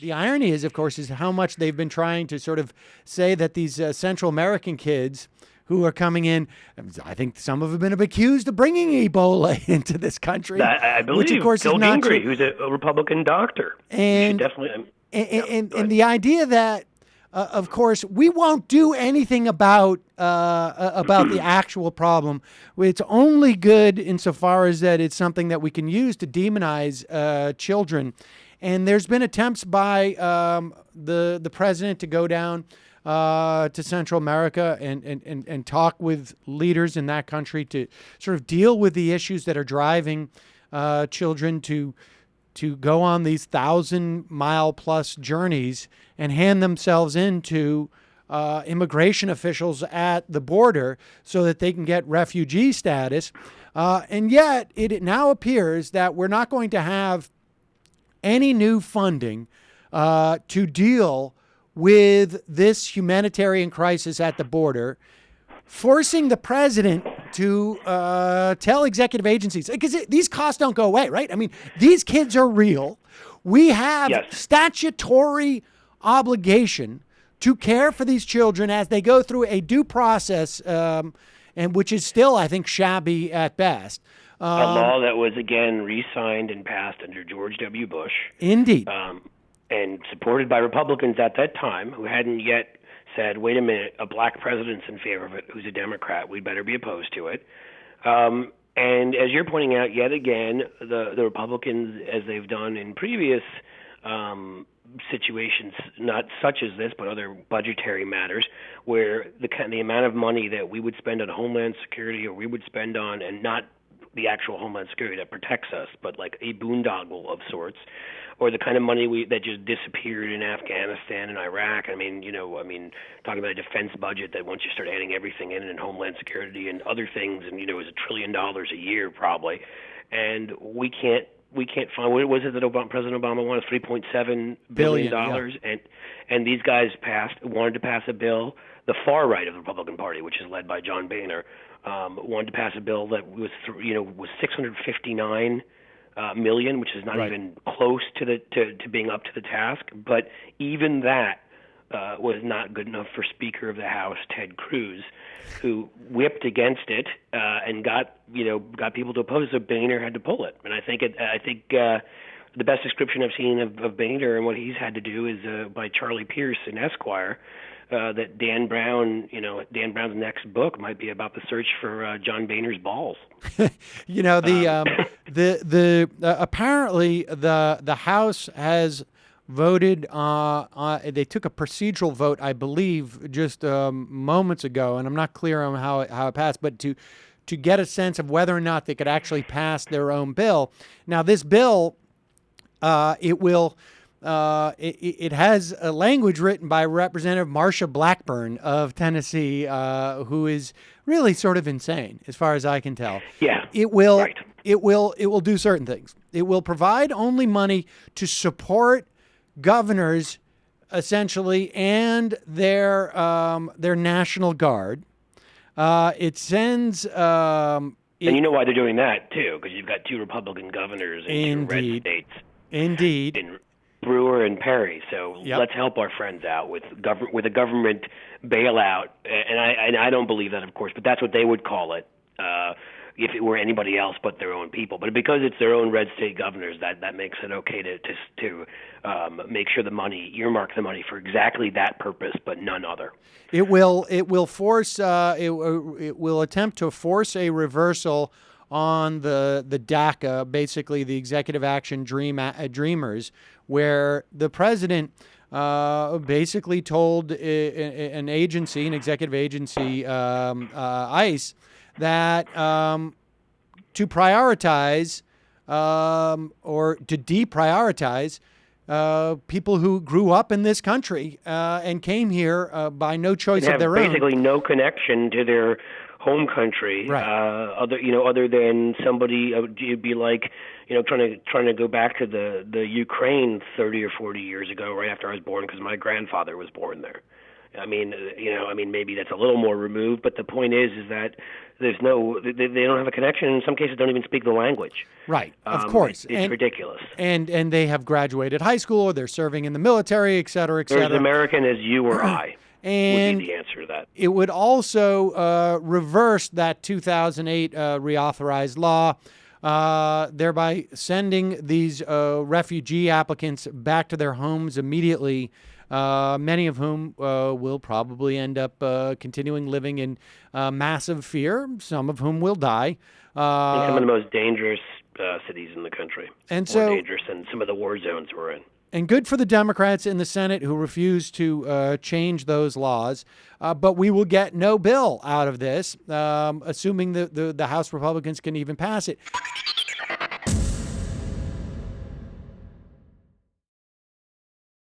The irony is, of course, is how much they've been trying to sort of say that these Central American kids who are coming in, I think some of them have been accused of bringing Ebola into this country, I believe which of course Phil is not Gingrey, true. who's a Republican doctor. And definitely. the idea that, of course, we won't do anything about the actual problem. It's only good insofar as that it's something that we can use to demonize children. And there's been attempts by the president to go down to Central America and talk with leaders in that country to sort of deal with the issues that are driving children to go on these 1,000-mile-plus journeys and hand themselves into immigration officials at the border so that they can get refugee status. And yet, it now appears that we're not going to have any new funding to deal with this humanitarian crisis at the border, forcing the president to tell executive agencies, because these costs don't go away, right? I mean, these kids are real. We have statutory obligation to care for these children as they go through a due process, and which is still, I think, shabby at best. A law that was, again, re-signed and passed under George W. Bush. Indeed. And supported by Republicans at that time, who hadn't yet said, wait a minute, a black president's in favor of it, who's a Democrat, we'd better be opposed to it. And as you're pointing out, yet again, the Republicans, as they've done in previous situations, not such as this, but other budgetary matters, where the amount of money that we would spend on Homeland Security or we would spend on, and not the actual Homeland Security that protects us, but like a boondoggle of sorts, or the kind of money that just disappeared in Afghanistan and Iraq. Talking about a defense budget that once you start adding everything in Homeland Security and other things, and is $1 trillion a year probably, and we can't find, what was it that President Obama wanted, $3.7 billion, and these guys wanted to pass a bill. The far right of the Republican Party, which is led by John Boehner, wanted to pass a bill that was $659 million, which is not even close to being up to the task. But even that was not good enough for Speaker of the House Ted Cruz, who whipped against it and got people to oppose. So Boehner had to pull it, and I think the best description I've seen of Boehner and what he's had to do is by Charlie Pierce in Esquire. That Dan Brown's next book might be about the search for John Boehner's balls. Apparently the House has voted. They took a procedural vote, I believe, just moments ago, and I'm not clear on how it passed, but to get a sense of whether or not they could actually pass their own bill. Now, this bill, it will. It has a language written by Representative Marsha Blackburn of Tennessee, who is really sort of insane, as far as I can tell. Yeah, it will do certain things. It will provide only money to support governors, essentially, and their National Guard. It sends. And you know why they're doing that too, because you've got two Republican governors in two red states. Indeed. In Brewer and Perry. So let's help our friends out with a government bailout. And I don't believe that, of course, but that's what they would call it if it were anybody else but their own people. But because it's their own red state governors, that makes it okay to make sure earmark the money for exactly that purpose, but none other. It will force it will attempt to force a reversal on the DACA, basically the Executive Action Dreamers, where the president basically told an executive agency, ICE, that to prioritize or to deprioritize people who grew up in this country and came here by no choice of their own. Basically no connection to their home country, right. Other than somebody, it'd be like, trying to go back to the Ukraine 30 or 40 years ago, right after I was born, because my grandfather was born there. I mean, maybe that's a little more removed, but the point is that they don't have a connection. In some cases, don't even speak the language. Right, of course. It's ridiculous. And they have graduated high school, or they're serving in the military, et cetera, et They're cetera. as American as you or I. And would be the answer to that. It would also reverse that 2008 reauthorized law, thereby sending these refugee applicants back to their homes immediately, many of whom will probably end up continuing living in massive fear, some of whom will die. In some of the most dangerous cities in the country. And more so, dangerous than some of the war zones we're in. And good for the Democrats in the Senate who refuse to change those laws. But we will get no bill out of this, assuming the House Republicans can even pass it.